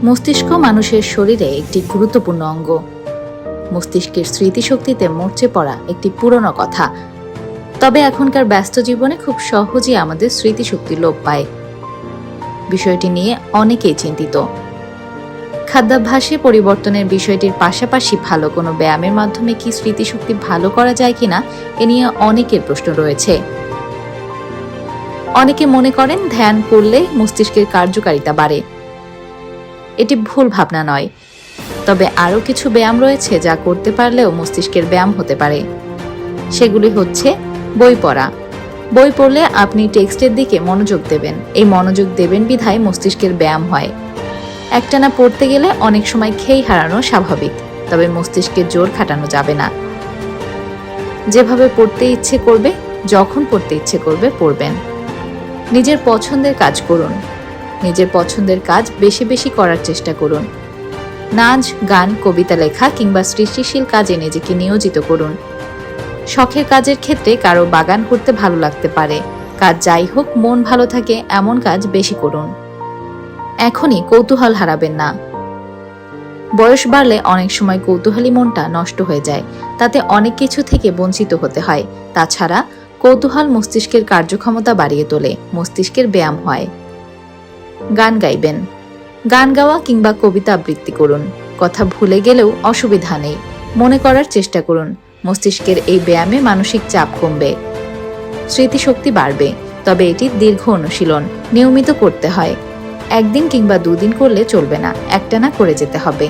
মস্তিষ্ক মানুষের শরীরে একটি গুরুত্বপূর্ণ অঙ্গ। মস্তিষ্কের স্মৃতিশক্তিতে মরচে পড়া একটি পুরনো কথা। তবে এখনকার ব্যস্ত জীবনে খুব সহজেই আমাদের স্মৃতিশক্তি লোপ পায়। বিষয়টি নিয়ে অনেকেই চিন্তিত। খাদ্যাভ্যাসে পরিবর্তনের বিষয়টির পাশাপাশি ভালো কোনো ব্যায়ামের মাধ্যমে কি স্মৃতিশক্তি ভালো করা যায় কিনা এ নিয়ে অনেকের প্রশ্ন রয়েছে। অনেকে মনে করেন ধ্যান করলে মস্তিষ্কের কার্যকারিতা বাড়ে। এটি ভুল ভাবনা নয়, তবে আরও কিছু ব্যায়াম রয়েছে যা করতে পারলেও মস্তিষ্কের ব্যায়াম হতে পারে। সেগুলি হচ্ছে বই পড়া। বই পড়লে আপনি টেক্সটের দিকে মনোযোগ দেবেন। এই মনোযোগ দেবেন বিধায় মস্তিষ্কের ব্যায়াম হয়। একটানা পড়তে গেলে অনেক সময় খেই হারানো স্বাভাবিক, তবে মস্তিষ্কে জোর খাটানো যাবে না। যেভাবে পড়তে ইচ্ছে করবে, যখন পড়তে ইচ্ছে করবে পড়বেন। নিজের পছন্দের কাজ করুন। নিজের পছন্দের কাজ বেশি বেশি করার চেষ্টা করুন। নাচ, গান, কবিতা লেখা কিংবা সৃষ্টিশীল কাজে নিজেকে নিয়োজিত করুন। শখের কাজের ক্ষেত্রে কারো বাগান করতে ভালো লাগতে পারে। কাজ যাই হোক, মন ভালো থাকে এমন কাজ বেশি করুন। এখনই কৌতূহল হারাবেন না। বয়স বাড়লে অনেক সময় কৌতূহলী মনটা নষ্ট হয়ে যায়, তাতে অনেক কিছু থেকে বঞ্চিত হতে হয়। তাছাড়া কৌতূহল মস্তিষ্কের কার্যক্ষমতা বাড়িয়ে তোলে, মস্তিষ্কের ব্যায়াম হয়। গান গাইবেন। গান গাওয়া কিংবা কবিতা আবৃত্তি করুন। কথা ভুলে গেলেও অসুবিধা নেই, মনে করার চেষ্টা করুন। মস্তিষ্কের এই ব্যায়ামে মানসিক চাপ কমবে, স্মৃতিশক্তি বাড়বে। তবে এটি দীর্ঘ অনুশীলন, নিয়মিত করতে হয়। একদিন কিংবা দুদিন করলে চলবে না, একটানা করে যেতে হবে।